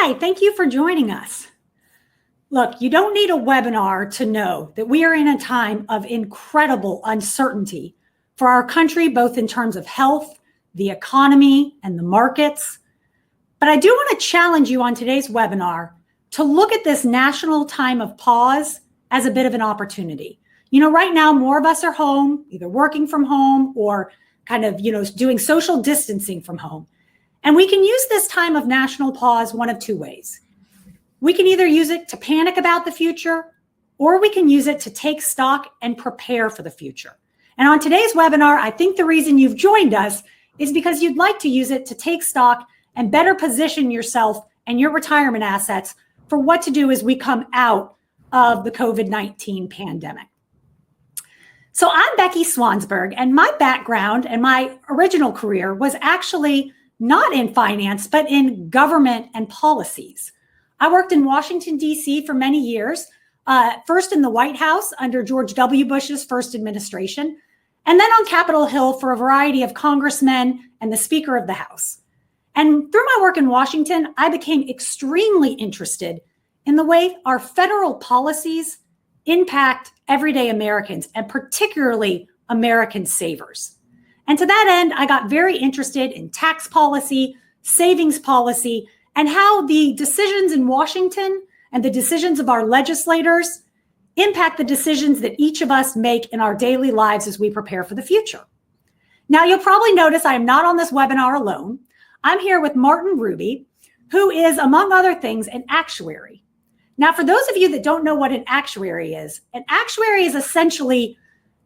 Hi, thank you for joining us. Look, you don't need a webinar to know that we are in a time of incredible uncertainty for our country, both in terms of health, the economy, and the markets. But I do want to challenge you on today's webinar to look at this national time of pause as a bit of an opportunity. You know, right now, more of us are home, either working from home or doing social distancing from home. And we can use this time of national pause one of two ways. We can either use it to panic about the future, or we can use it to take stock and prepare for the future. And on today's webinar, I think the reason you've joined us is because you'd like to use it to take stock and better position yourself and your retirement assets for what to do as we come out of the COVID-19 pandemic. So I'm Becky Swansberg, and my background and my original career was actually not in finance, but in government and policies. I worked in Washington, D.C. for many years, first in the White House under George W. Bush's first administration, and then on Capitol Hill for a variety of congressmen and the Speaker of the House. And through my work in Washington, I became extremely interested in the way our federal policies impact everyday Americans, and particularly American savers. And to that end, I got very interested in tax policy, savings policy, and how the decisions in Washington and the decisions of our legislators impact the decisions that each of us make in our daily lives as we prepare for the future. Now, you'll probably notice I am not on this webinar alone. I'm here with Martin Ruby, who is, among other things, an actuary. Now, for those of you that don't know what an actuary is essentially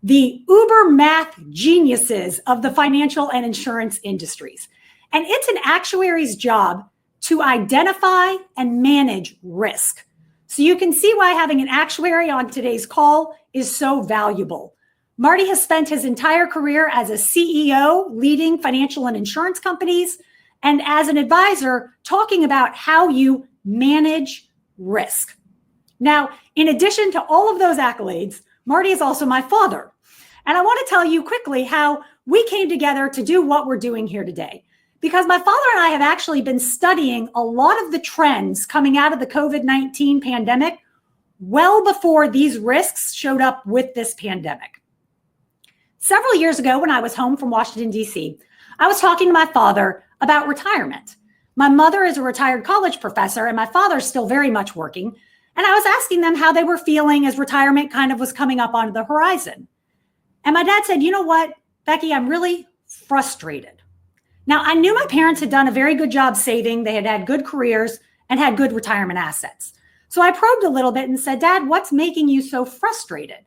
the uber math geniuses of the financial and insurance industries. And it's an actuary's job to identify and manage risk. So you can see why having an actuary on today's call is so valuable. Marty has spent his entire career as a CEO leading financial and insurance companies, and as an advisor talking about how you manage risk. Now, in addition to all of those accolades, Marty is also my father. And I want to tell you quickly how we came together to do what we're doing here today. Because my father and I have actually been studying a lot of the trends coming out of the COVID-19 pandemic well before these risks showed up with this pandemic. Several years ago, when I was home from Washington, D.C., I was talking to my father about retirement. My mother is a retired college professor, and my father's still very much working. And I was asking them how they were feeling as retirement kind of was coming up onto the horizon. And my dad said, you know what, Becky, I'm really frustrated. Now, I knew my parents had done a very good job saving. They had had good careers and had good retirement assets. So I probed a little bit and said, Dad, what's making you so frustrated?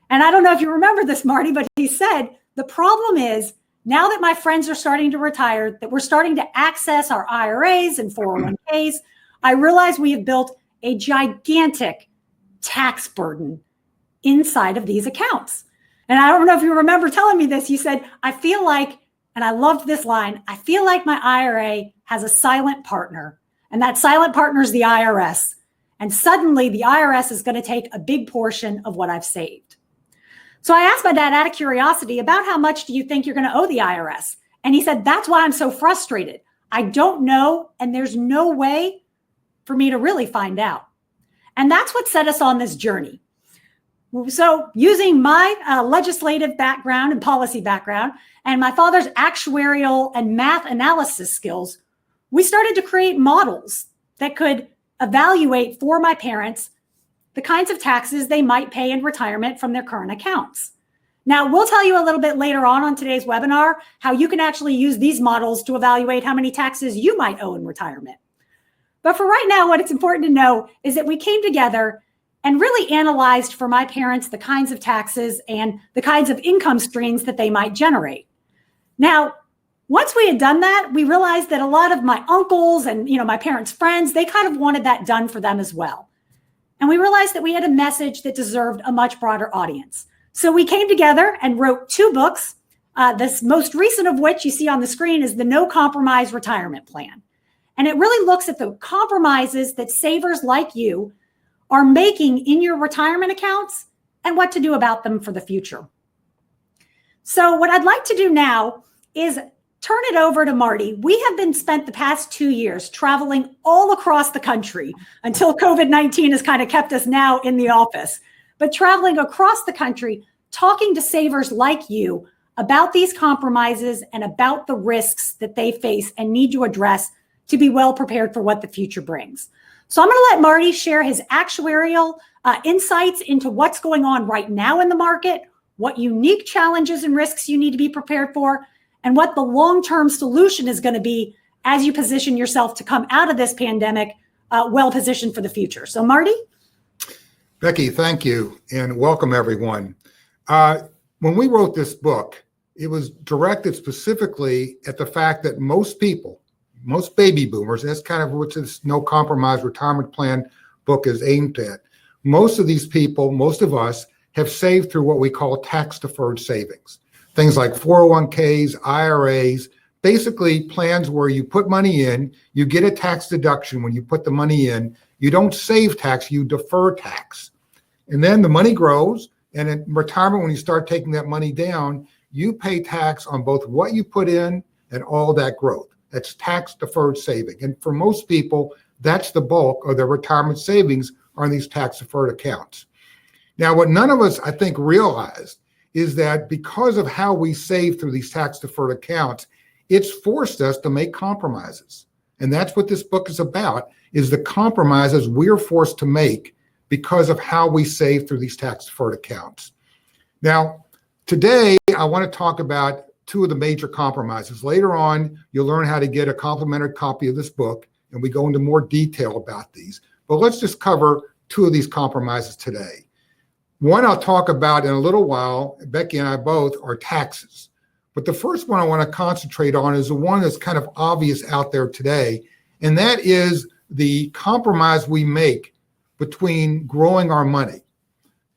And I don't know if you remember this, Marty, but he said, the problem is now that my friends are starting to retire, that we're starting to access our IRAs and 401ks, I realize we have built a gigantic tax burden inside of these accounts. And I don't know if you remember telling me this. You said, I feel like, and I loved this line, I feel like my IRA has a silent partner, and that silent partner is the IRS. And suddenly the IRS is going to take a big portion of what I've saved. So I asked my dad out of curiosity, about how much do you think you're going to owe the IRS? And he said, that's why I'm so frustrated. I don't know, and there's no way for me to really find out. And that's what set us on this journey. So using my legislative background and policy background and my father's actuarial and math analysis skills, we started to create models that could evaluate for my parents the kinds of taxes they might pay in retirement from their current accounts. Now, we'll tell you a little bit later on today's webinar how you can actually use these models to evaluate how many taxes you might owe in retirement. But for right now, what it's important to know is that we came together and really analyzed for my parents the kinds of taxes and the kinds of income streams that they might generate. Now, once we had done that, we realized that a lot of my uncles and my parents' friends, they kind of wanted that done for them as well. And we realized that we had a message that deserved a much broader audience. So we came together and wrote 2 books. This most recent of which you see on the screen is the No Compromise Retirement Plan. And it really looks at the compromises that savers like you are making in your retirement accounts and what to do about them for the future. So what I'd like to do now is turn it over to Marty. We have been spent the past 2 years traveling all across the country until COVID-19 has kind of kept us now in the office, but traveling across the country, talking to savers like you about these compromises and about the risks that they face and need to address to be well prepared for what the future brings. So I'm going to let Marty share his actuarial insights into what's going on right now in the market, what unique challenges and risks you need to be prepared for, and what the long-term solution is going to be as you position yourself to come out of this pandemic well positioned for the future. So Marty? Becky, thank you, and welcome everyone. When we wrote this book, it was directed specifically at the fact that most people, most baby boomers, and that's kind of what this No Compromise Retirement Plan book is aimed at. Most of these people, most of us, have saved through what we call tax-deferred savings. Things like 401ks, IRAs, basically plans where you put money in, you get a tax deduction when you put the money in. You don't save tax, you defer tax. And then the money grows, and in retirement, when you start taking that money down, you pay tax on both what you put in and all that growth. That's tax-deferred saving. And for most people, that's the bulk of their retirement savings are in these tax-deferred accounts. Now, what none of us, I think, realized is that because of how we save through these tax-deferred accounts, it's forced us to make compromises. And that's what this book is about, is the compromises we're forced to make because of how we save through these tax-deferred accounts. Now, today, I want to talk about two of the major compromises. Later on, you'll learn how to get a complimentary copy of this book, and we go into more detail about these. But let's just cover two of these compromises today. One I'll talk about in a little while, Becky and I both, are taxes. But the first one I want to concentrate on is the one that's kind of obvious out there today, and that is the compromise we make between growing our money.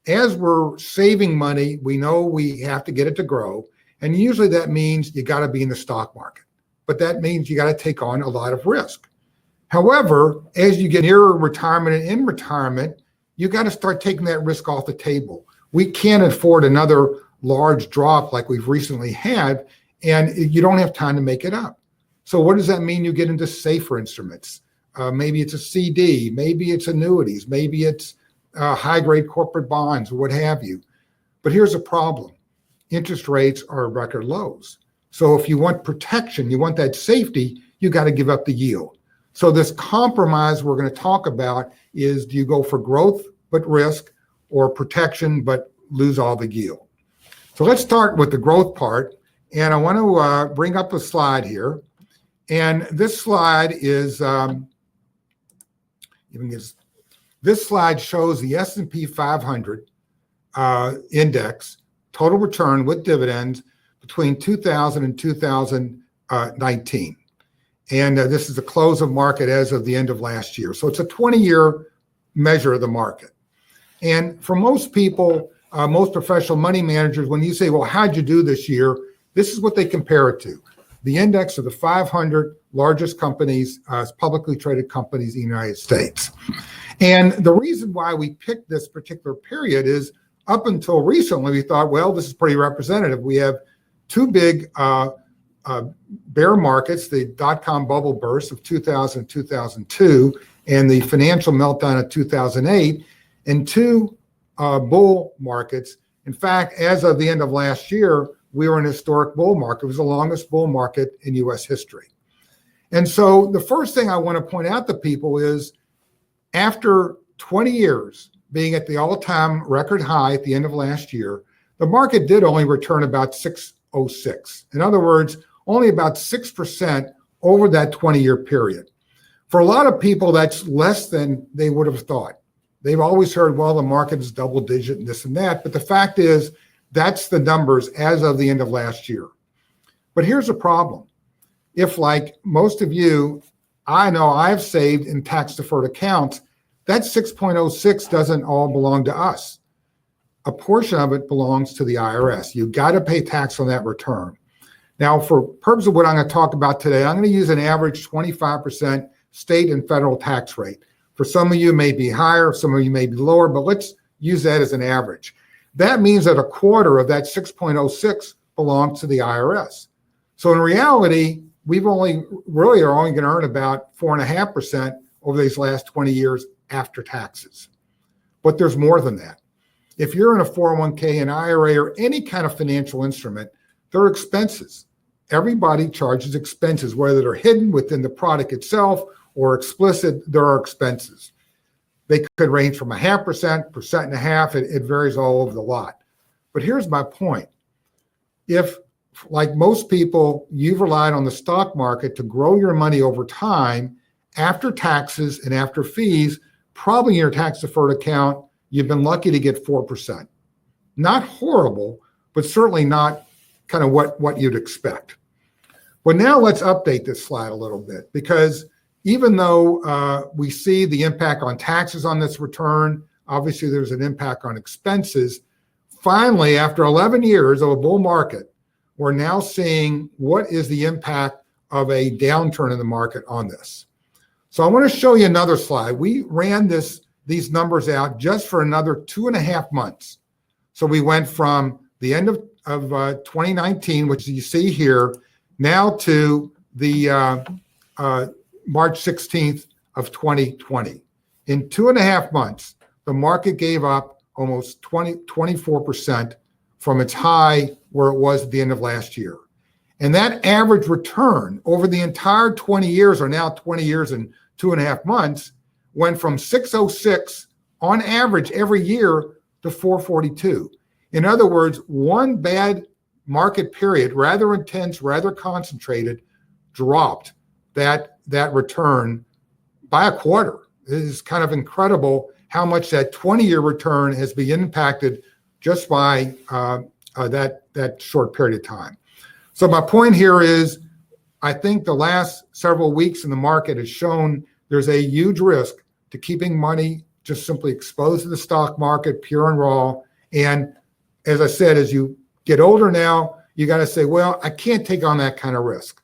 As we're saving money, we know we have to get it to grow, and usually that means you got to be in the stock market. But that means you got to take on a lot of risk. However, as you get nearer retirement and in retirement, you got to start taking that risk off the table. We can't afford another large drop like we've recently had, and you don't have time to make it up. So what does that mean? You get into safer instruments. Maybe it's a CD, maybe it's annuities, maybe it's high-grade corporate bonds, or what have you. But here's a problem. Interest rates are at record lows. So if you want protection, you want that safety, you got to give up the yield. So this compromise we're going to talk about is, do you go for growth but risk, or protection but lose all the yield? So let's start with the growth part. And I want to bring up a slide here. And this slide is, this slide shows the S&P 500 index total return with dividends between 2000 and 2019. And this is the close of market as of the end of last year. So it's a 20-year measure of the market. And for most people, most professional money managers, when you say, well, how'd you do this year? This is what they compare it to. The index of the 500 largest companies, publicly traded companies in the United States. And the reason why we picked this particular period is up until recently, we thought, well, this is pretty representative. We have two big bear markets, the dot-com bubble burst of 2000 and 2002, and the financial meltdown of 2008, and two bull markets. In fact, as of the end of last year, we were in a historic bull market. It was the longest bull market in U.S. history. And so the first thing I want to point out to people is, after 20 years being at the all-time record high at the end of last year, the market did only return about 606. In other words, only about 6% over that 20-year period. For a lot of people, that's less than they would have thought. They've always heard, well, the market is double digit and this and that. But the fact is, that's the numbers as of the end of last year. But here's the problem. If, like most of you, I know I've saved in tax-deferred accounts, that 6.06 doesn't all belong to us. A portion of it belongs to the IRS. You've got to pay tax on that return. Now, for purpose of what I'm going to talk about today, I'm going to use an average 25% state and federal tax rate. For some of you, it may be higher, some of you may be lower, but let's use that as an average. That means that a quarter of that 6.06 belongs to the IRS. So in reality, we've only really are only going to earn about 4.5% over these last 20 years after taxes. But there's more than that. If you're in a 401k, an IRA, or any kind of financial instrument, there are expenses. Everybody charges expenses, whether they're hidden within the product itself or explicit, there are expenses. They could range from 0.5%, 1.5%. It varies all over the lot. But here's my point. If, like most people, you've relied on the stock market to grow your money over time, after taxes and after fees, probably in your tax deferred account, you've been lucky to get 4%. Not horrible, but certainly not kind of what you'd expect. But now let's update this slide a little bit, because even though we see the impact on taxes on this return, obviously there's an impact on expenses. Finally, after 11 years of a bull market, we're now seeing what is the impact of a downturn in the market on this. So I want to show you another slide. We ran these numbers out just for another 2.5 months. So we went from the end of 2019, which you see here, now to the March 16th of 2020. In 2.5 months, the market gave up almost 24% from its high where it was at the end of last year. And that average return over the entire 20 years, or now 20 years and 2.5 months, went from 606 on average every year to 442. In other words, one bad market period, rather intense, rather concentrated, dropped that return by a quarter. It is kind of incredible how much that 20-year return has been impacted just by that short period of time. So my point here is, I think the last several weeks in the market has shown there's a huge risk to keeping money just simply exposed to the stock market, pure and raw. And as I said, as you get older now, you got to say, well, I can't take on that kind of risk.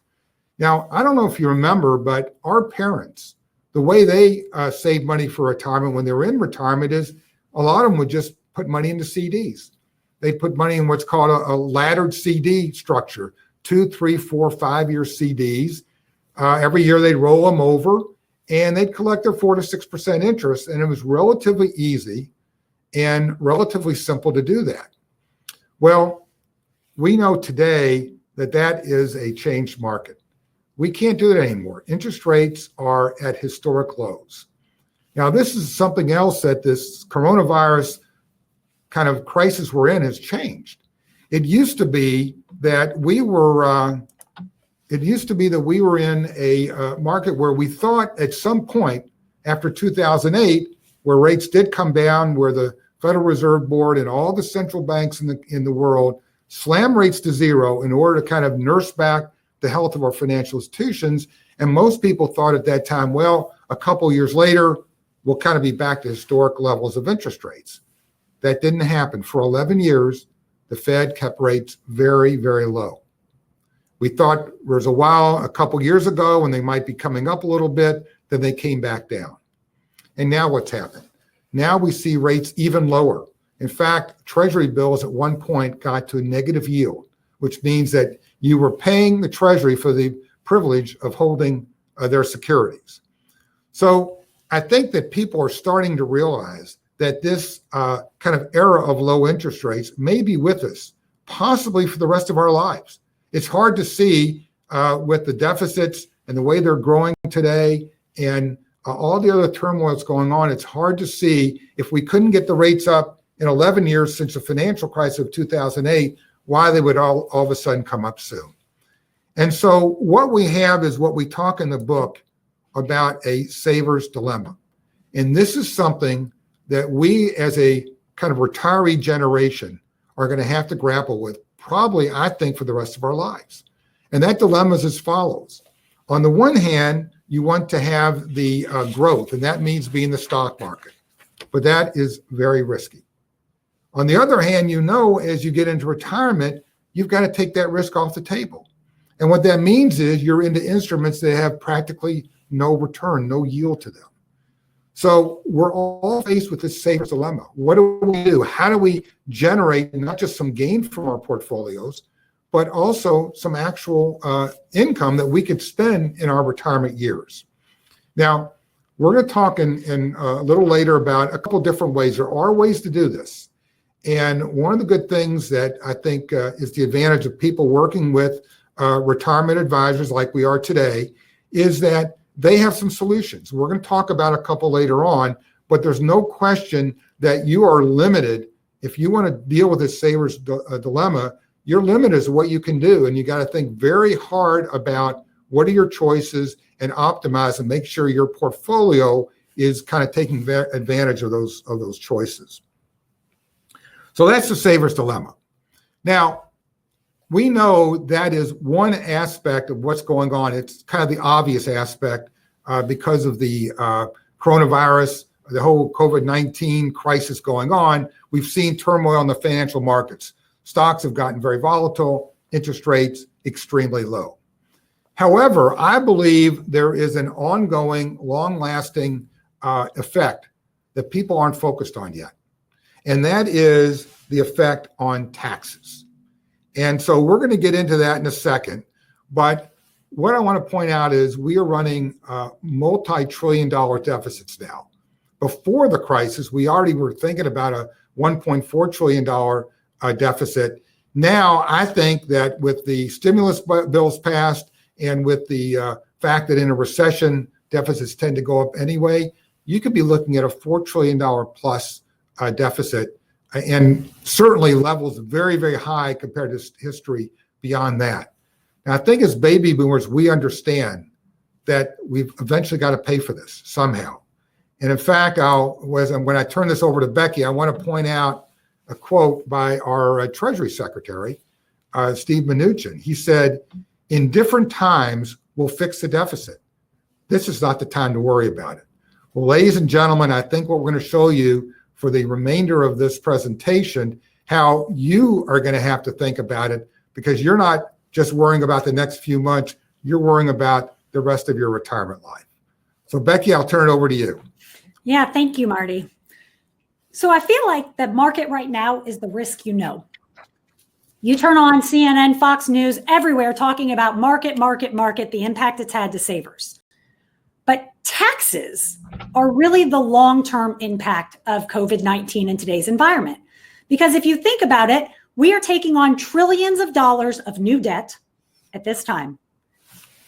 Now, I don't know if you remember, but our parents, the way they saved money for retirement when they were in retirement is a lot of them would just put money into CDs. They put money in what's called a laddered CD structure, 2, 3, 4, 5-year CDs. Every year they'd roll them over and they'd collect their 4 to 6% interest. And it was relatively easy and relatively simple to do that. Well, we know today that that is a changed market. We can't do that anymore. Interest rates are at historic lows. Now, this is something else that this coronavirus kind of crisis we're in has changed. It used to be that we were in a market where we thought at some point after 2008, where rates did come down, where the Federal Reserve Board and all the central banks in the world slammed rates to zero in order to kind of nurse back the health of our financial institutions. And most people thought at that time, well, a couple of years later, we'll kind of be back to historic levels of interest rates. That didn't happen. For 11 years, the Fed kept rates very, very low. We thought there was a couple years ago, when they might be coming up a little bit, then they came back down. And now what's happened? Now we see rates even lower. In fact, Treasury bills at one point got to a negative yield, which means that you were paying the Treasury for the privilege of holding their securities. So I think that people are starting to realize that this kind of era of low interest rates may be with us, possibly for the rest of our lives. It's hard to see with the deficits and the way they're growing today and all the other turmoil that's going on. It's hard to see, if we couldn't get the rates up in 11 years since the financial crisis of 2008, why they would all of a sudden come up soon. And so what we have is what we talk in the book about a saver's dilemma. And this is something that we as a kind of retiree generation are going to have to grapple with, probably, I think, for the rest of our lives. And that dilemma is as follows. On the one hand, you want to have the growth, and that means being in the stock market. But that is very risky. On the other hand, as you get into retirement, you've got to take that risk off the table. And what that means is you're into instruments that have practically no return, no yield to them. So we're all faced with this saver's dilemma. What do we do? How do we generate not just some gain from our portfolios, but also some actual income that we could spend in our retirement years. Now, we're going to talk in a little later about a couple different ways. There are ways to do this. And one of the good things that I think is the advantage of people working with retirement advisors like we are today is that they have some solutions. We're going to talk about a couple later on, but there's no question that you are limited. If you want to deal with this saver's dilemma, your limit is what you can do. And you got to think very hard about what are your choices and optimize and make sure your portfolio is kind of taking advantage of those choices. So that's the saver's dilemma. Now, we know that is one aspect of what's going on. It's kind of the obvious aspect because of the coronavirus, the whole COVID-19 crisis going on. We've seen turmoil in the financial markets. Stocks have gotten very volatile, interest rates extremely low. However, I believe there is an ongoing, long-lasting effect that people aren't focused on yet, and that is the effect on taxes. And so we're going to get into that in a second. But what I want to point out is we are running multi-trillion-dollar deficits now. Before the crisis, we already were thinking about a $1.4 trillion deficit. Now, I think that with the stimulus bills passed and with the fact that in a recession, deficits tend to go up anyway, you could be looking at a $4 trillion plus deficit, and certainly levels very, very high compared to history beyond that. Now, I think as baby boomers, we understand that we've eventually got to pay for this somehow. And in fact, when I turn this over to Becky, I want to point out a quote by our Treasury Secretary, Steve Mnuchin. He said, "In different times, we'll fix the deficit. This is not the time to worry about it." Well, ladies and gentlemen, I think what we're going to show you for the remainder of this presentation, how you are going to have to think about it, because you're not just worrying about the next few months, you're worrying about the rest of your retirement life. So Becky, I'll turn it over to you. Yeah, thank you, Marty. So I feel like the market right now is the risk you know. You turn on CNN, Fox News, everywhere talking about market, the impact it's had to savers. But taxes are really the long-term impact of COVID-19 in today's environment. Because if you think about it, we are taking on trillions of dollars of new debt at this time.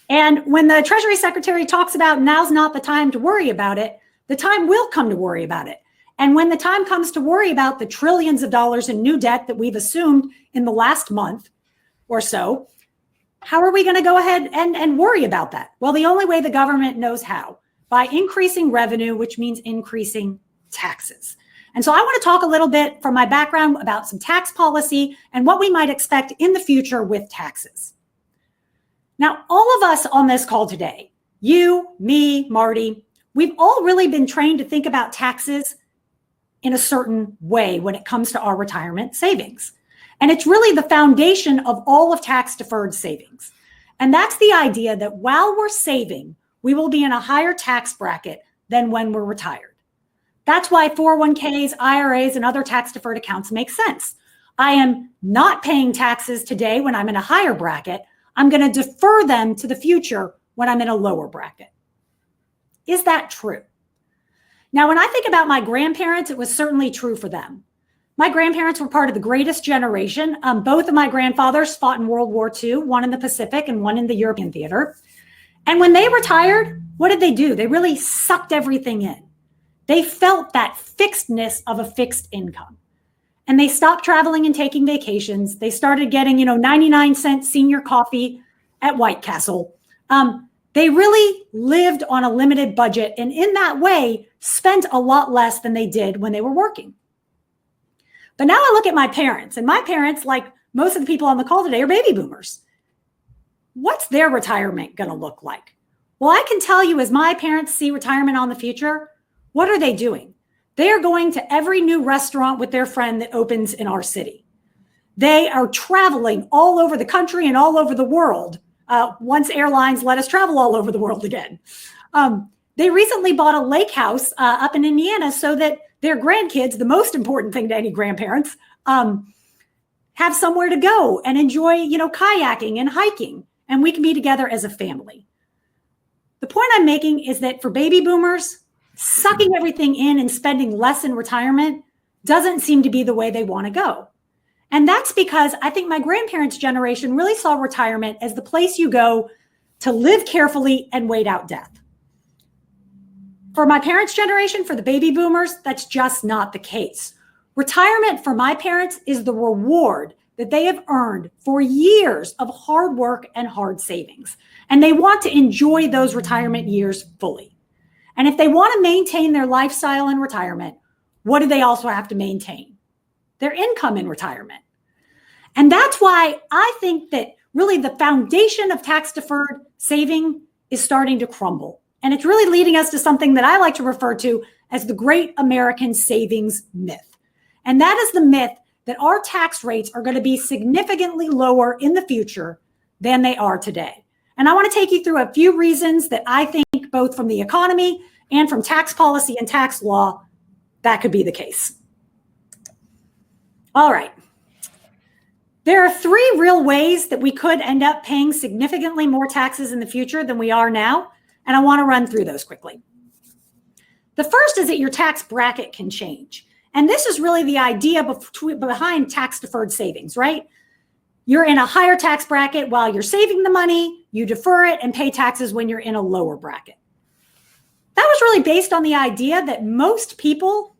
And when the Treasury Secretary talks about now's not the time to worry about it, the time will come to worry about it. And when the time comes to worry about the trillions of dollars in new debt that we've assumed in the last month or so, how are we going to go ahead and worry about that? Well, the only way the government knows how, by increasing revenue, which means increasing taxes. And so I want to talk a little bit from my background about some tax policy and what we might expect in the future with taxes. Now, all of us on this call today, you, me, Marty, we've all really been trained to think about taxes in a certain way when it comes to our retirement savings. And it's really the foundation of all of tax deferred savings. And that's the idea that while we're saving, we will be in a higher tax bracket than when we're retired. That's why 401ks, IRAs, and other tax deferred accounts make sense. I am not paying taxes today when I'm in a higher bracket. I'm going to defer them to the future when I'm in a lower bracket. Is that true? Now, when I think about my grandparents, it was certainly true for them. My grandparents were part of the greatest generation. Both of my grandfathers fought in World War II, one in the Pacific and one in the European theater. And when they retired, what did they do? They really sucked everything in. They felt that fixedness of a fixed income. And they stopped traveling and taking vacations. They started getting, 99-cent senior coffee at White Castle. They really lived on a limited budget, and in that way, spent a lot less than they did when they were working. But now I look at my parents, and my parents, like most of the people on the call today, are baby boomers. What's their retirement going to look like? Well, I can tell you, as my parents see retirement on the future, what are they doing? They are going to every new restaurant with their friend that opens in our city. They are traveling all over the country and all over the world. Once airlines let us travel all over the world again. They recently bought a lake house up in Indiana so that their grandkids, the most important thing to any grandparents, have somewhere to go and enjoy, kayaking and hiking, and we can be together as a family. The point I'm making is that for baby boomers, sucking everything in and spending less in retirement doesn't seem to be the way they want to go. And that's because I think my grandparents' generation really saw retirement as the place you go to live carefully and wait out death. For my parents' generation, for the baby boomers, that's just not the case. Retirement for my parents is the reward that they have earned for years of hard work and hard savings. And they want to enjoy those retirement years fully. And if they want to maintain their lifestyle in retirement, what do they also have to maintain? Their income in retirement. And that's why I think that really the foundation of tax-deferred saving is starting to crumble. And it's really leading us to something that I like to refer to as the great American savings myth. And that is the myth that our tax rates are going to be significantly lower in the future than they are today. And I want to take you through a few reasons that I think both from the economy and from tax policy and tax law, that could be the case. All right. There are three real ways that we could end up paying significantly more taxes in the future than we are now. And I want to run through those quickly. The first is that your tax bracket can change. And this is really the idea behind tax deferred savings, right? You're in a higher tax bracket while you're saving the money, you defer it and pay taxes when you're in a lower bracket. That was really based on the idea that most people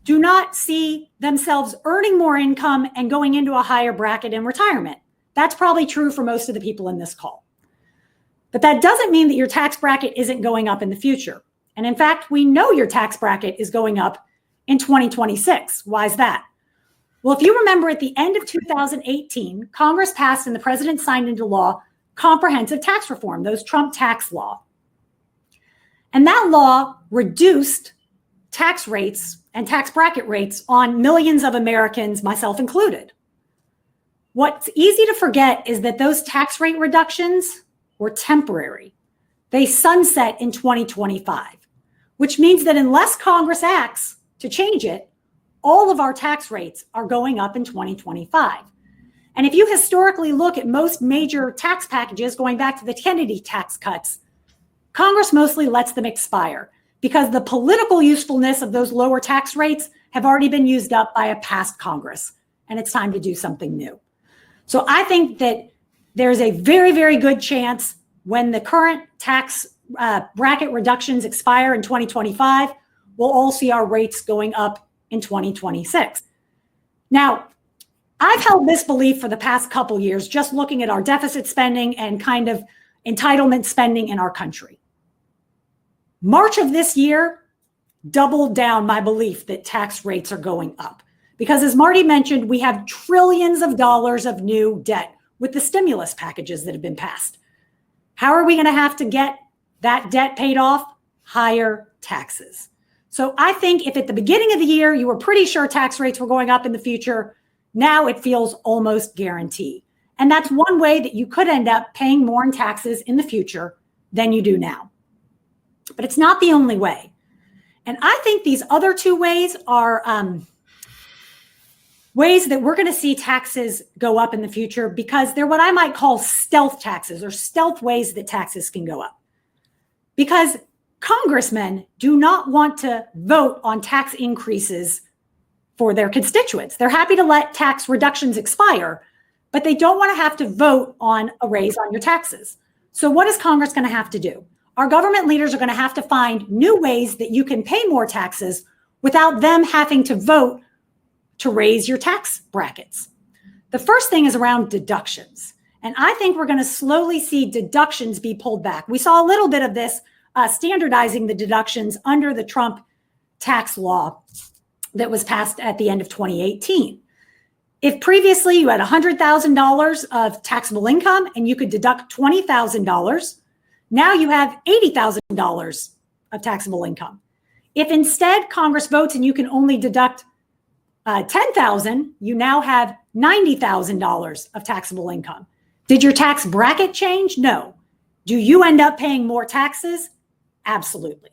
do not see themselves earning more income and going into a higher bracket in retirement. That's probably true for most of the people in this call. But that doesn't mean that your tax bracket isn't going up in the future. And in fact, we know your tax bracket is going up in 2026. Why is that? Well, if you remember at the end of 2018, Congress passed and the president signed into law comprehensive tax reform, those Trump tax law. And that law reduced tax rates and tax bracket rates on millions of Americans, myself included. What's easy to forget is that those tax rate reductions were temporary. They sunset in 2025, which means that unless Congress acts to change it, all of our tax rates are going up in 2025. And if you historically look at most major tax packages going back to the Kennedy tax cuts, Congress mostly lets them expire because the political usefulness of those lower tax rates have already been used up by a past Congress, and it's time to do something new. So I think that there's a very, very good chance when the current tax bracket reductions expire in 2025, we'll all see our rates going up in 2026. Now, I've held this belief for the past couple years, just looking at our deficit spending and kind of entitlement spending in our country. March of this year doubled down my belief that tax rates are going up. Because as Marty mentioned, we have trillions of dollars of new debt with the stimulus packages that have been passed. How are we going to have to get that debt paid off? Higher taxes. So I think if at the beginning of the year you were pretty sure tax rates were going up in the future, now it feels almost guaranteed. And that's one way that you could end up paying more in taxes in the future than you do now. But it's not the only way. And I think these other two ways are ways that we're going to see taxes go up in the future because they're what I might call stealth taxes or stealth ways that taxes can go up. Because congressmen do not want to vote on tax increases for their constituents. They're happy to let tax reductions expire, but they don't want to have to vote on a raise on your taxes. So what is Congress going to have to do? Our government leaders are going to have to find new ways that you can pay more taxes without them having to vote to raise your tax brackets. The first thing is around deductions. And I think we're going to slowly see deductions be pulled back. We saw a little bit of this standardizing the deductions under the Trump tax law that was passed at the end of 2018. If previously you had $100,000 of taxable income and you could deduct $20,000, now you have $80,000 of taxable income. If instead Congress votes and you can only deduct $10,000, you now have $90,000 of taxable income. Did your tax bracket change? No. Do you end up paying more taxes? Absolutely.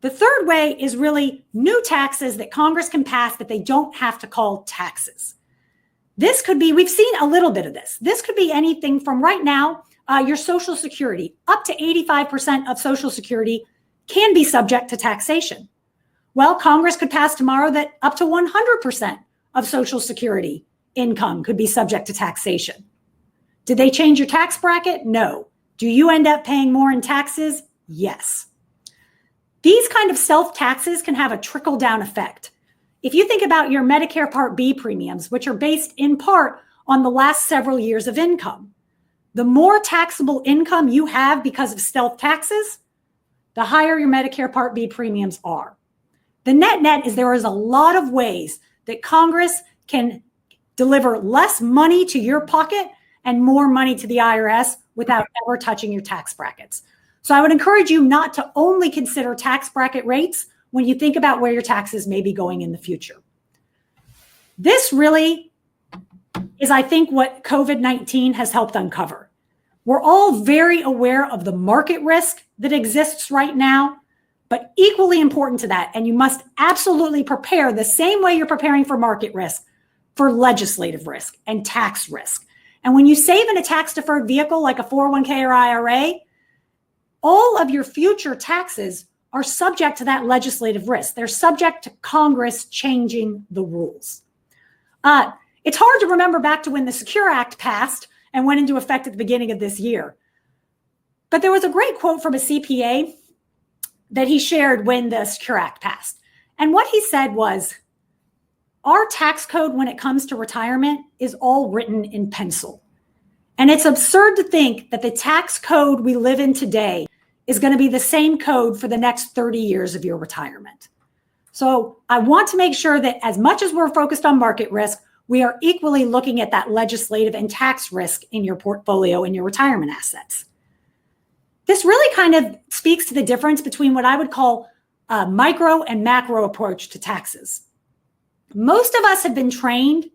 The third way is really new taxes that Congress can pass that they don't have to call taxes. This could be, we've seen a little bit of this. This could be anything from right now, your Social Security, up to 85% of Social Security can be subject to taxation. Well, Congress could pass tomorrow that up to 100% of Social Security income could be subject to taxation. Did they change your tax bracket? No. Do you end up paying more in taxes? Yes. These kind of self-taxes can have a trickle-down effect. If you think about your Medicare Part B premiums, which are based in part on the last several years of income, the more taxable income you have because of self-taxes, the higher your Medicare Part B premiums are. The net is there is a lot of ways that Congress can deliver less money to your pocket and more money to the IRS without ever touching your tax brackets. So I would encourage you not to only consider tax bracket rates when you think about where your taxes may be going in the future. This really is, I think, what COVID-19 has helped uncover. We're all very aware of the market risk that exists right now, but equally important to that, and you must absolutely prepare the same way you're preparing for market risk, for legislative risk and tax risk. And when you save in a tax-deferred vehicle like a 401k or IRA, all of your future taxes are subject to that legislative risk. They're subject to Congress changing the rules. It's hard to remember back to when the Secure Act passed and went into effect at the beginning of this year. But there was a great quote from a CPA that he shared when the Secure Act passed. And what he said was, our tax code when it comes to retirement is all written in pencil. And it's absurd to think that the tax code we live in today is going to be the same code for the next 30 years of your retirement. So I want to make sure that as much as we're focused on market risk, we are equally looking at that legislative and tax risk in your portfolio and your retirement assets. This really kind of speaks to the difference between what I would call a micro and macro approach to taxes. Most of us have been trained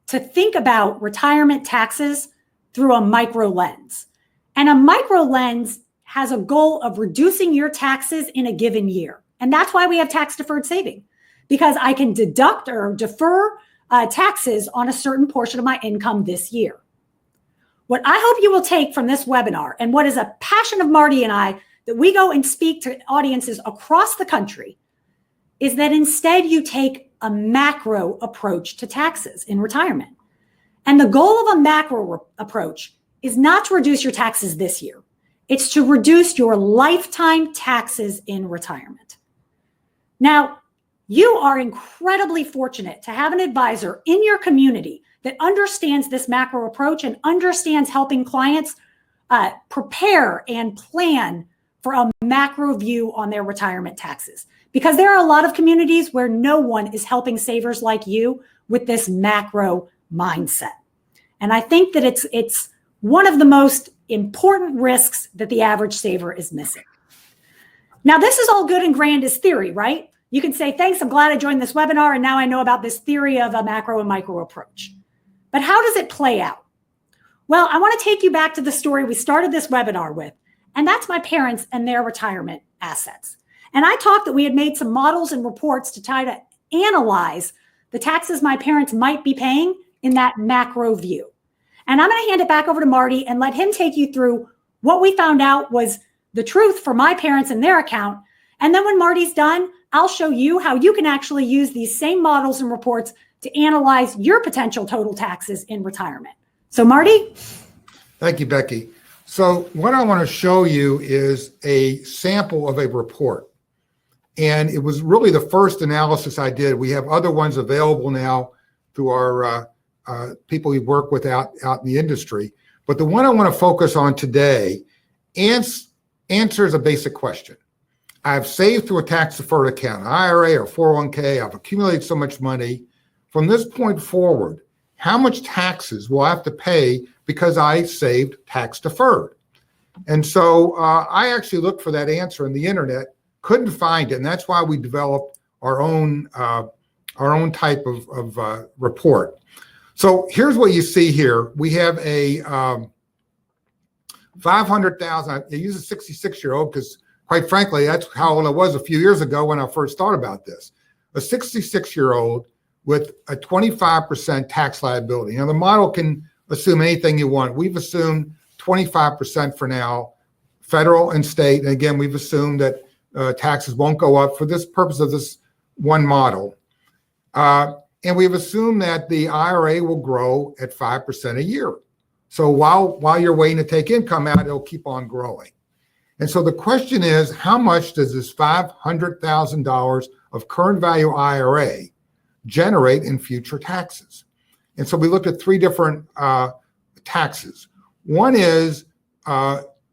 to think about retirement taxes through a micro lens. And a micro lens has a goal of reducing your taxes in a given year. And that's why we have tax deferred saving, because I can deduct or defer taxes on a certain portion of my income this year. What I hope you will take from this webinar, and what is a passion of Marty and I, that we go and speak to audiences across the country, is that instead you take a macro approach to taxes in retirement. And the goal of a macro approach is not to reduce your taxes this year. It's to reduce your lifetime taxes in retirement. Now, you are incredibly fortunate to have an advisor in your community that understands this macro approach and understands helping clients prepare and plan for a macro view on their retirement taxes. Because there are a lot of communities where no one is helping savers like you with this macro mindset. And I think that it's one of the most important risks that the average saver is missing. Now, this is all good and grand as theory, right? You can say, thanks, I'm glad I joined this webinar, and now I know about this theory of a macro and micro approach. But how does it play out? Well, I want to take you back to the story we started this webinar with, and that's my parents and their retirement assets. And I talked that we had made some models and reports to try to analyze the taxes my parents might be paying in that macro view. And I'm going to hand it back over to Marty and let him take you through what we found out was the truth for my parents and their account. And then when Marty's done, I'll show you how you can actually use these same models and reports to analyze your potential total taxes in retirement. So Marty? Thank you, Becky. So what I want to show you is a sample of a report. And it was really the first analysis I did. We have other ones available now through our people we work with out in the industry. But the one I want to focus on today answers a basic question. I've saved through a tax-deferred account, IRA or 401k. I've accumulated so much money. From this point forward, how much taxes will I have to pay because I saved tax-deferred? And so I actually looked for that answer on the internet, couldn't find it, and that's why we developed our own type of report. So here's what you see here. We have a 500,000. I use a 66-year-old because, quite frankly, that's how old I was a few years ago when I first thought about this. A 66-year-old with a 25% tax liability. Now, the model can assume anything you want. We've assumed 25% for now, federal and state. And again, we've assumed that taxes won't go up for this purpose of this one model. And we've assumed that the IRA will grow at 5% a year. So while you're waiting to take income out, it'll keep on growing. And so the question is, how much does this $500,000 of current value IRA generate in future taxes? And so we looked at three different taxes. One is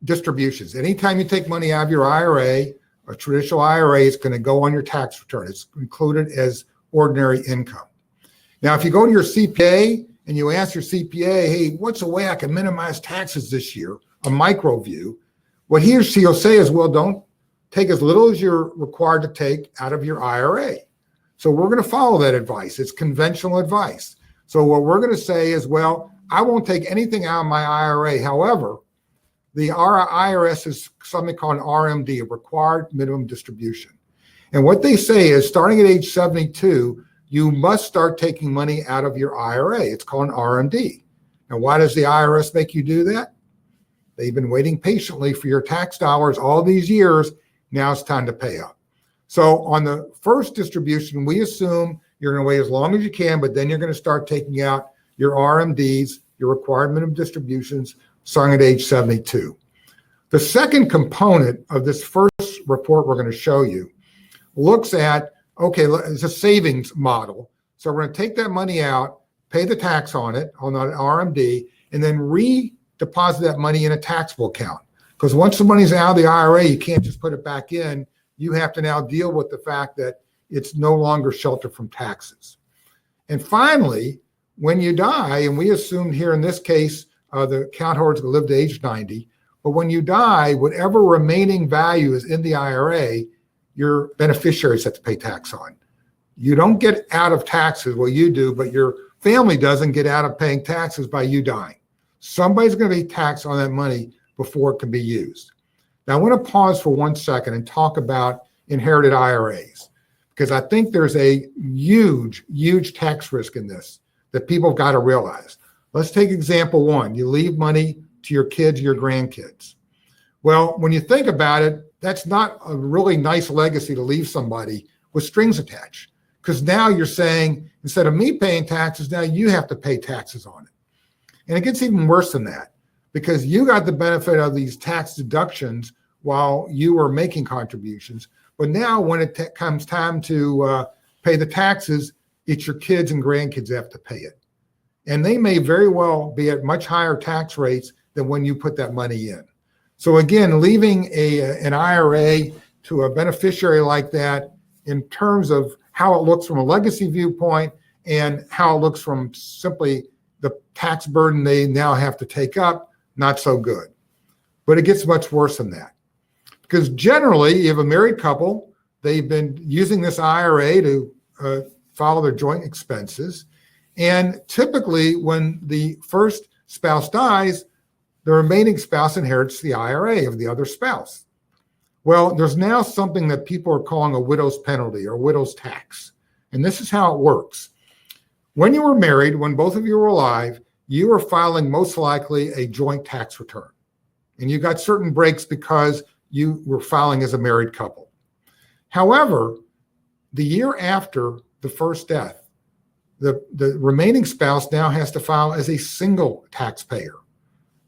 distributions. Anytime you take money out of your IRA, a traditional IRA is going to go on your tax return. It's included as ordinary income. Now, if you go to your CPA and you ask your CPA, hey, what's a way I can minimize taxes this year, a micro view, what he or she will say is, well, don't take as little as you're required to take out of your IRA. So we're going to follow that advice. It's conventional advice. So what we're going to say is, well, I won't take anything out of my IRA. However, the IRS is something called an RMD, a required minimum distribution. And what they say is, starting at age 72, you must start taking money out of your IRA. It's called an RMD. Now, why does the IRS make you do that? They've been waiting patiently for your tax dollars all these years. Now it's time to pay up. So on the first distribution, we assume you're going to wait as long as you can, but then you're going to start taking out your RMDs, your required minimum distributions, starting at age 72. The second component of this first report we're going to show you looks at, okay, it's a savings model. So we're going to take that money out, pay the tax on it, on the RMD, and then redeposit that money in a taxable account. Because once the money's out of the IRA, you can't just put it back in. You have to now deal with the fact that it's no longer sheltered from taxes. And finally, when you die, and we assumed here in this case, the account holders will live to age 90, but when you die, whatever remaining value is in the IRA, your beneficiaries have to pay tax on. You don't get out of taxes, well, you do, but your family doesn't get out of paying taxes by you dying. Somebody's going to be taxed on that money before it can be used. Now, I want to pause for 1 second and talk about inherited IRAs, because I think there's a huge, huge tax risk in this that people have got to realize. Let's take example one. You leave money to your kids, your grandkids. Well, when you think about it, that's not a really nice legacy to leave somebody with strings attached, because now you're saying, instead of me paying taxes, now you have to pay taxes on it. And it gets even worse than that, because you got the benefit of these tax deductions while you were making contributions. But now when it comes time to pay the taxes, it's your kids and grandkids that have to pay it. And they may very well be at much higher tax rates than when you put that money in. So again, leaving an IRA to a beneficiary like that, in terms of how it looks from a legacy viewpoint and how it looks from simply the tax burden they now have to take up, not so good. But it gets much worse than that. Because generally, you have a married couple, they've been using this IRA to follow their joint expenses. And typically, when the first spouse dies, the remaining spouse inherits the IRA of the other spouse. Well, there's now something that people are calling a widow's penalty or widow's tax. And this is how it works. When you were married, when both of you were alive, you were filing most likely a joint tax return. And you got certain breaks because you were filing as a married couple. However, the year after the first death, the remaining spouse now has to file as a single taxpayer.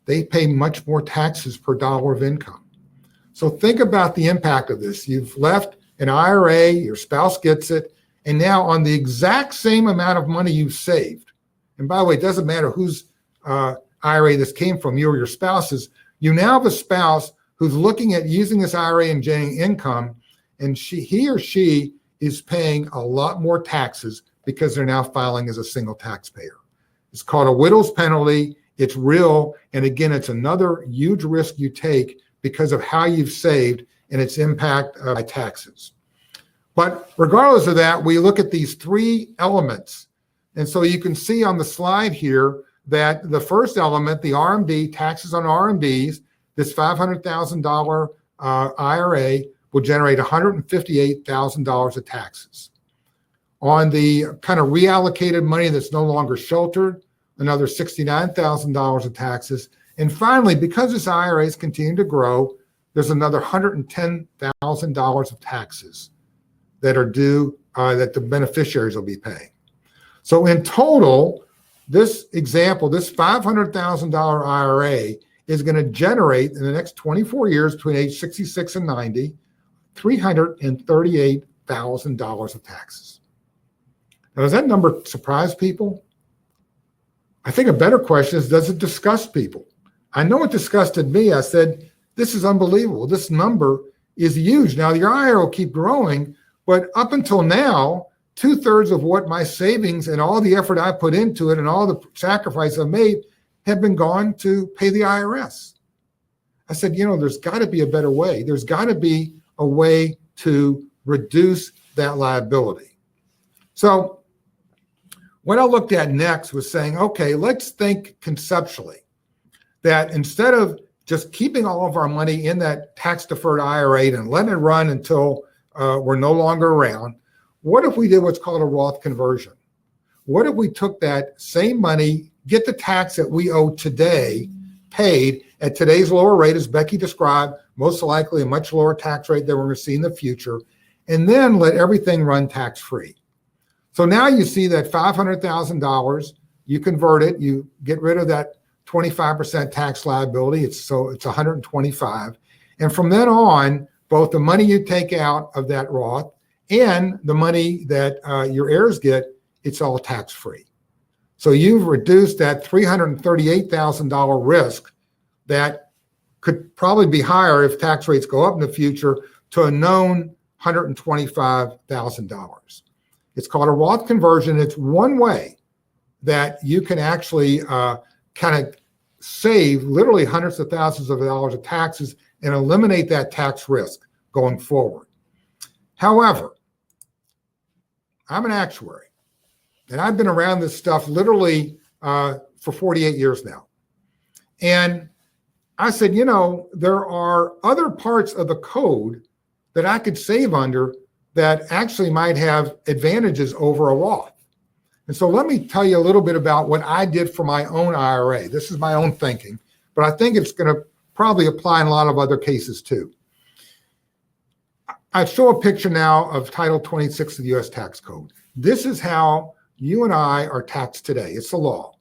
They pay much more taxes per dollar of income. So think about the impact of this. You've left an IRA, your spouse gets it, and now on the exact same amount of money you've saved, and by the way, it doesn't matter whose IRA this came from, you or your spouse's, you now have a spouse who's looking at using this IRA and generating income, and he or she is paying a lot more taxes because they're now filing as a single taxpayer. It's called a widow's penalty. It's real. And again, it's another huge risk you take because of how you've saved and its impact by taxes. But regardless of that, we look at these three elements. And so you can see on the slide here that the first element, the RMD, taxes on RMDs, this $500,000 IRA will generate $158,000 of taxes. On the kind of reallocated money that's no longer sheltered, another $69,000 of taxes. And finally, because this IRA is continuing to grow, there's another $110,000 of taxes that are due that the beneficiaries will be paying. So in total, this example, this $500,000 IRA is going to generate in the next 24 years between age 66 and 90, $338,000 of taxes. Now, does that number surprise people? I think a better question is, does it disgust people? I know it disgusted me. I said, this is unbelievable. This number is huge. Now, your IRA will keep growing, but up until now, 2/3 of what my savings and all the effort I put into it and all the sacrifice I've made have been gone to pay the IRS. I said, there's got to be a better way. There's got to be a way to reduce that liability. So what I looked at next was saying, okay, let's think conceptually that instead of just keeping all of our money in that tax-deferred IRA and letting it run until we're no longer around, what if we did what's called a Roth conversion? What if we took that same money, get the tax that we owe today, paid at today's lower rate, as Becky described, most likely a much lower tax rate than we're going to see in the future, and then let everything run tax-free? So now you see that $500,000, you convert it, you get rid of that 25% tax liability. It's 125. And from then on, both the money you take out of that Roth and the money that your heirs get, it's all tax-free. So you've reduced that $338,000 risk that could probably be higher if tax rates go up in the future to a known $125,000. It's called a Roth conversion. It's one way that you can actually kind of save literally hundreds of thousands of dollars of taxes and eliminate that tax risk going forward. However, I'm an actuary, and I've been around this stuff literally for 48 years now. And I said, there are other parts of the code that I could save under that actually might have advantages over a Roth. And so let me tell you a little bit about what I did for my own IRA. This is my own thinking, but I think it's going to probably apply in a lot of other cases too. I show a picture now of Title 26 of the U.S. Tax Code. This is how you and I are taxed today. It's the law.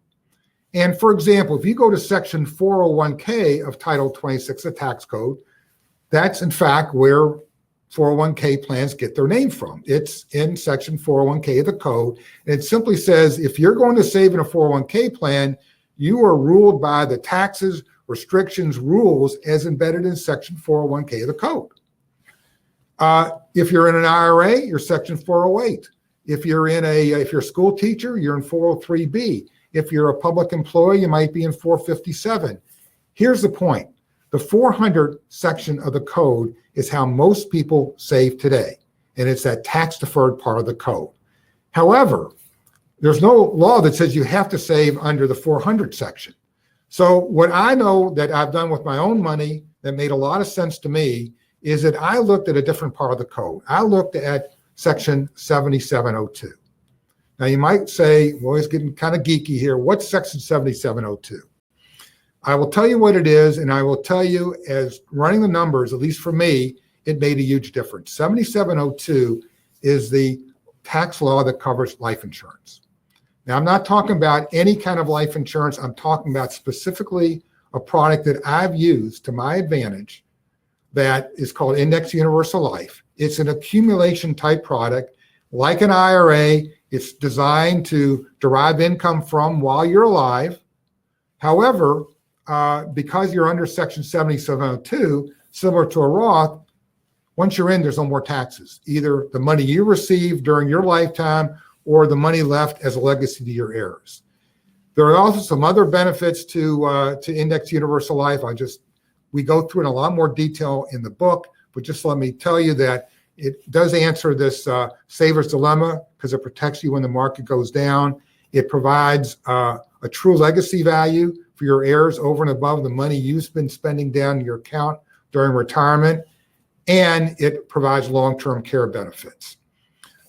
And for example, if you go to Section 401k of Title 26 of the Tax Code, that's in fact where 401k plans get their name from. It's in Section 401k of the code. And it simply says, if you're going to save in a 401k plan, you are ruled by the taxes, restrictions, rules as embedded in Section 401k of the code. If you're in an IRA, you're Section 408. If you're a school teacher, you're in 403b. If you're a public employee, you might be in 457. Here's the point. The 400 section of the code is how most people save today, and it's that tax-deferred part of the code. However, there's no law that says you have to save under the 400 section. So what I know that I've done with my own money that made a lot of sense to me is that I looked at a different part of the code. I looked at Section 7702. Now you might say, well, he's getting kind of geeky here. What's Section 7702? I will tell you what it is, and I will tell you, as running the numbers, at least for me, it made a huge difference. 7702 is the tax law that covers life insurance. Now, I'm not talking about any kind of life insurance. I'm talking about specifically a product that I've used to my advantage that is called Index Universal Life. It's an accumulation type product. Like an IRA, it's designed to derive income from while you're alive. However, because you're under Section 7702, similar to a Roth, once you're in, there's no more taxes. Either the money you received during your lifetime or the money left as a legacy to your heirs. There are also some other benefits to Index Universal Life. We go through in a lot more detail in the book, but just let me tell you that it does answer this saver's dilemma because it protects you when the market goes down. It provides a true legacy value for your heirs over and above the money you've been spending down in your account during retirement, and it provides long-term care benefits.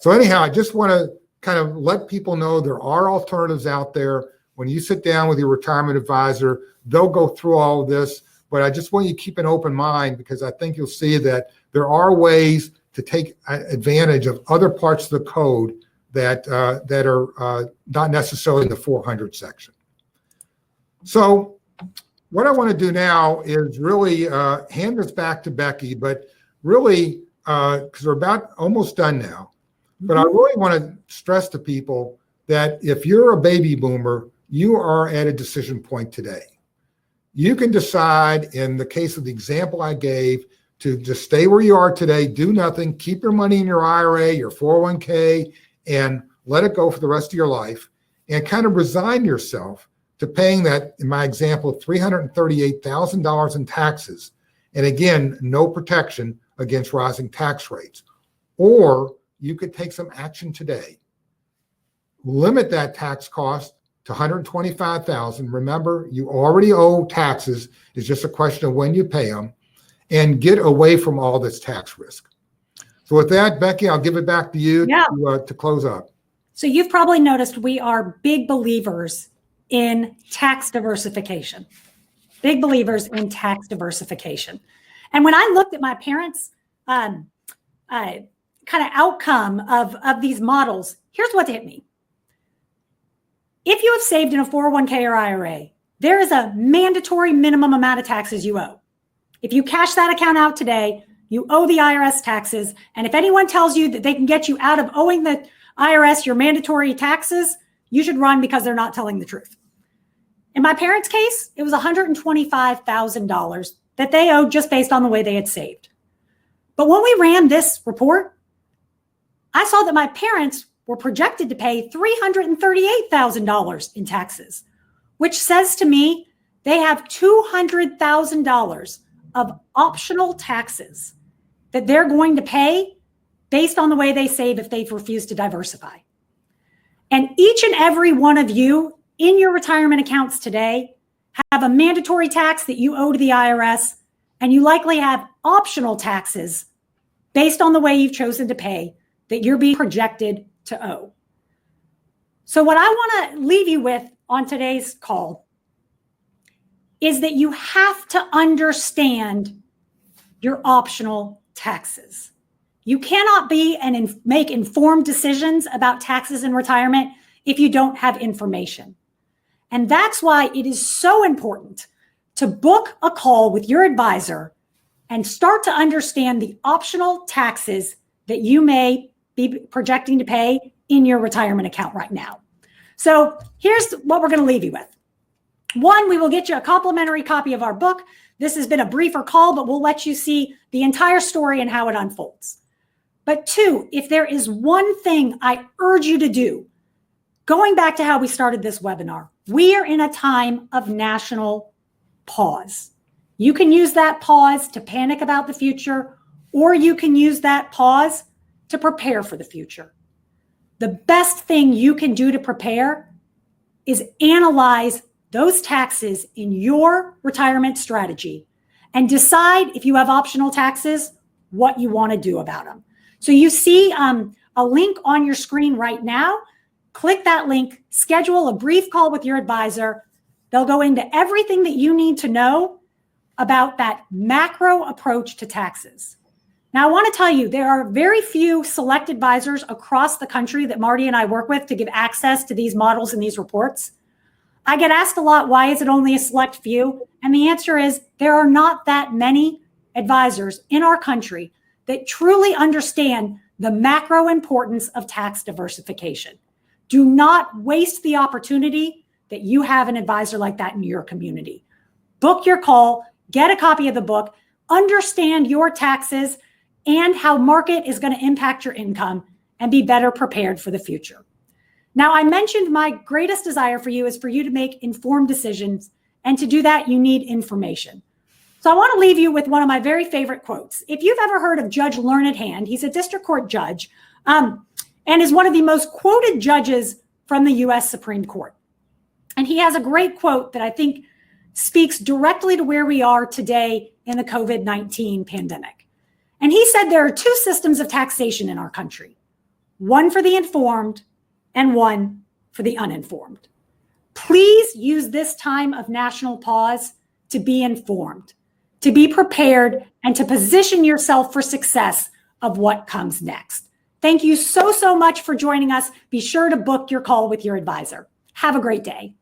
So anyhow, I just want to kind of let people know there are alternatives out there. When you sit down with your retirement advisor, they'll go through all of this. But I just want you to keep an open mind, because I think you'll see that there are ways to take advantage of other parts of the code that are not necessarily in the 400 section. So what I want to do now is really hand this back to Becky, but really, because we're about almost done now, but I really want to stress to people that if you're a baby boomer, you are at a decision point today. You can decide, in the case of the example I gave, to just stay where you are today, do nothing, keep your money in your IRA, your 401k, and let it go for the rest of your life, and kind of resign yourself to paying that, in my example, $338,000 in taxes. And again, no protection against rising tax rates. Or you could take some action today. Limit that tax cost to $125,000. Remember, you already owe taxes. It's just a question of when you pay them, and get away from all this tax risk. So with that, Becky, I'll give it back to you to close up. So you've probably noticed we are big believers in tax diversification. Big believers in tax diversification. And when I looked at my parents' kind of outcome of these models, here's what hit me. If you have saved in a 401k or IRA, there is a mandatory minimum amount of taxes you owe. If you cash that account out today, you owe the IRS taxes. And if anyone tells you that they can get you out of owing the IRS your mandatory taxes, you should run, because they're not telling the truth. In my parents' case, it was $125,000 that they owed just based on the way they had saved. But when we ran this report, I saw that my parents were projected to pay $338,000 in taxes, which says to me they have $200,000 of optional taxes that they're going to pay based on the way they save if they've refused to diversify. And each and every one of you in your retirement accounts today have a mandatory tax that you owe to the IRS, and you likely have optional taxes based on the way you've chosen to pay that you're being projected to owe. So what I want to leave you with on today's call is that you have to understand your optional taxes. You cannot be and make informed decisions about taxes in retirement if you don't have information. And that's why it is so important to book a call with your advisor and start to understand the optional taxes that you may be projecting to pay in your retirement account right now. So here's what we're going to leave you with. One, we will get you a complimentary copy of our book. This has been a briefer call, but we'll let you see the entire story and how it unfolds. But two, if there is one thing I urge you to do, going back to how we started this webinar, we are in a time of national pause. You can use that pause to panic about the future, or you can use that pause to prepare for the future. The best thing you can do to prepare is analyze those taxes in your retirement strategy and decide, if you have optional taxes, what you want to do about them. So you see a link on your screen right now. Click that link, schedule a brief call with your advisor. They'll go into everything that you need to know about that macro approach to taxes. Now, I want to tell you, there are very few select advisors across the country that Marty and I work with to give access to these models and these reports. I get asked a lot, why is it only a select few? And the answer is there are not that many advisors in our country that truly understand the macro importance of tax diversification. Do not waste the opportunity that you have an advisor like that in your community. Book your call, get a copy of the book, understand your taxes and how market is going to impact your income, and be better prepared for the future. Now, I mentioned my greatest desire for you is for you to make informed decisions, and to do that, you need information. So I want to leave you with one of my very favorite quotes. If you've ever heard of Judge Learned Hand, he's a district court judge and is one of the most quoted judges from the U.S. Supreme Court. And he has a great quote that I think speaks directly to where we are today in the COVID-19 pandemic. And he said there are two systems of taxation in our country, one for the informed and one for the uninformed. Please use this time of national pause to be informed, to be prepared, and to position yourself for success of what comes next. Thank you so much for joining us. Be sure to book your call with your advisor. Have a great day.